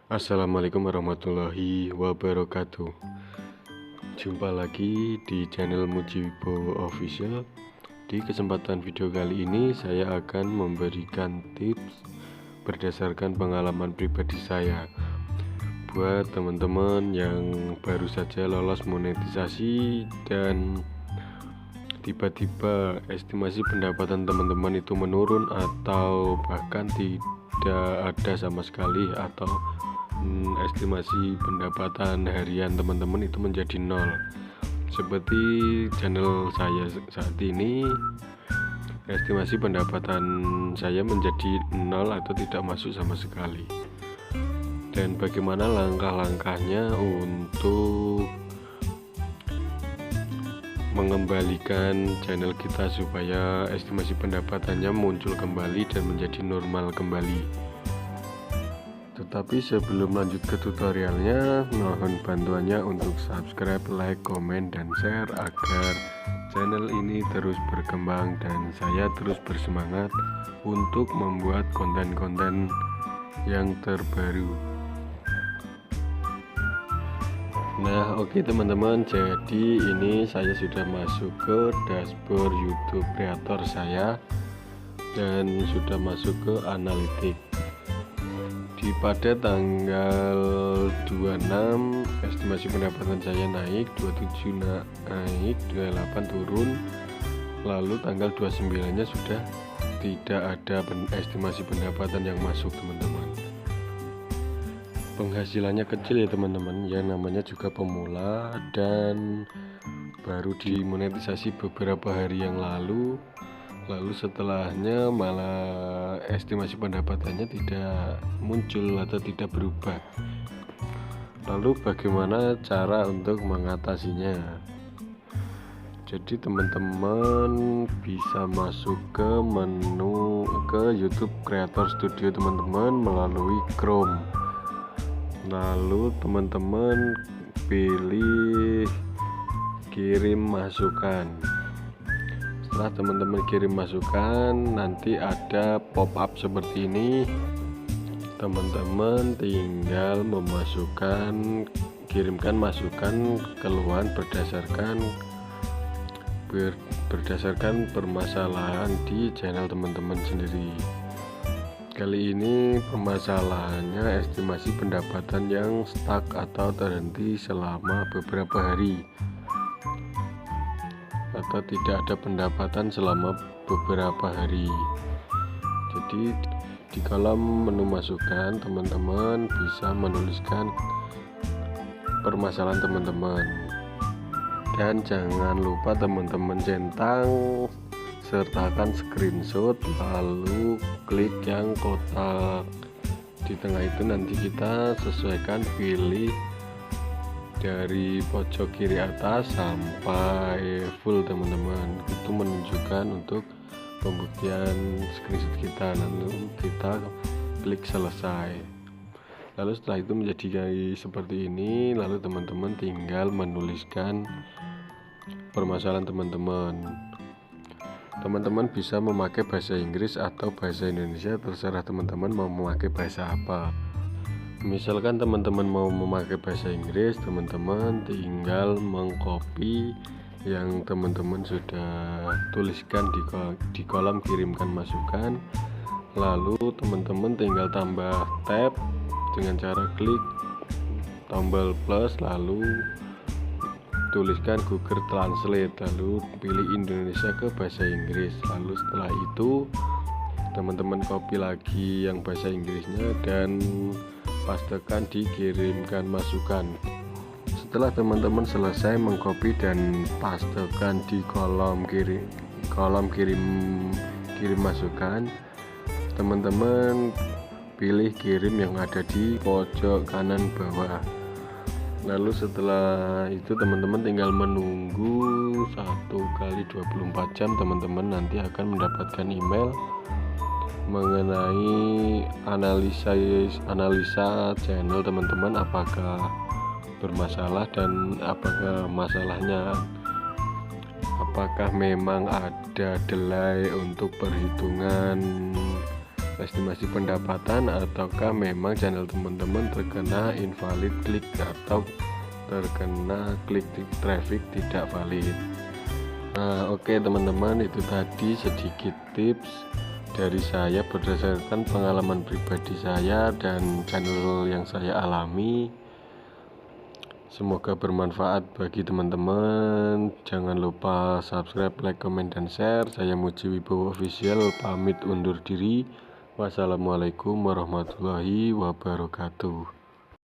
Assalamualaikum warahmatullahi wabarakatuh. Jumpa lagi di channel Mujibo Official. Di kesempatan video kali ini saya akan memberikan tips berdasarkan pengalaman pribadi saya buat teman-teman yang baru saja lolos monetisasi dan tiba-tiba estimasi pendapatan teman-teman itu menurun atau bahkan tidak ada sama sekali, atau estimasi pendapatan harian teman-teman itu menjadi nol. Seperti channel saya saat ini, estimasi pendapatan saya menjadi nol atau tidak masuk sama sekali. Dan bagaimana langkah-langkahnya untuk mengembalikan channel kita supaya estimasi pendapatannya muncul kembali dan menjadi normal kembali. Tetapi sebelum lanjut ke tutorialnya, mohon bantuannya untuk subscribe, like, komen, dan share agar channel ini terus berkembang dan saya terus bersemangat untuk membuat konten-konten yang terbaru. Nah, oke teman-teman, jadi ini saya sudah masuk ke dashboard YouTube kreator saya dan sudah masuk ke analitik. Pada tanggal 26 estimasi pendapatan saya naik, 27 naik, 28 turun, lalu tanggal 29 nya sudah tidak ada estimasi pendapatan yang masuk teman-teman. Penghasilannya kecil ya teman-teman, yang namanya juga pemula dan baru dimonetisasi beberapa hari yang lalu setelahnya malah estimasi pendapatannya tidak muncul atau tidak berubah. Lalu bagaimana cara untuk mengatasinya? Jadi teman-teman bisa masuk ke menu ke YouTube Creator Studio teman-teman melalui Chrome. Lalu teman-teman pilih kirim masukan. Setelah teman-teman kirim masukan, nanti ada pop-up seperti ini. Teman-teman tinggal memasukkan, kirimkan masukan keluhan berdasarkan permasalahan di channel teman-teman sendiri. Kali ini permasalahannya estimasi pendapatan yang stuck atau terhenti selama beberapa hari, atau tidak ada pendapatan selama beberapa hari. Jadi di kolom menu masukan teman-teman bisa menuliskan permasalahan teman-teman, dan jangan lupa teman-teman centang sertakan screenshot, lalu klik yang kotak di tengah itu. Nanti kita sesuaikan, pilih dari pojok kiri atas sampai full teman-teman, itu menunjukkan untuk pembuktian screenshot kita. Lalu kita klik selesai, lalu setelah itu menjadi kayak seperti ini. Lalu teman-teman tinggal menuliskan permasalahan teman-teman bisa memakai bahasa Inggris atau bahasa Indonesia, terserah teman-teman mau memakai bahasa apa. Misalkan teman-teman mau memakai bahasa Inggris, teman-teman tinggal mengcopy yang teman-teman sudah tuliskan di kolom kirimkan masukan, lalu teman-teman tinggal tambah tab dengan cara klik tombol plus, lalu tuliskan Google Translate, lalu pilih Indonesia ke bahasa Inggris. Lalu setelah itu teman-teman copy lagi yang bahasa Inggrisnya dan pastekan di kirimkan masukan. Setelah teman-teman selesai mengcopy dan pastekan di kolom kirim masukan, teman-teman pilih kirim yang ada di pojok kanan bawah. Lalu setelah itu teman-teman tinggal menunggu 1x24 jam. Teman-teman nanti akan mendapatkan email mengenai analisa channel teman-teman, apakah bermasalah dan apakah masalahnya, apakah memang ada delay untuk perhitungan estimasi pendapatan, ataukah memang channel teman-teman terkena invalid klik atau terkena klik traffic tidak valid. Nah, oke teman-teman, itu tadi sedikit tips dari saya berdasarkan pengalaman pribadi saya dan channel yang saya alami. Semoga bermanfaat bagi teman-teman. Jangan lupa subscribe, like, comment, dan share. Saya Muji Wibowo Official pamit undur diri. Wassalamualaikum warahmatullahi wabarakatuh.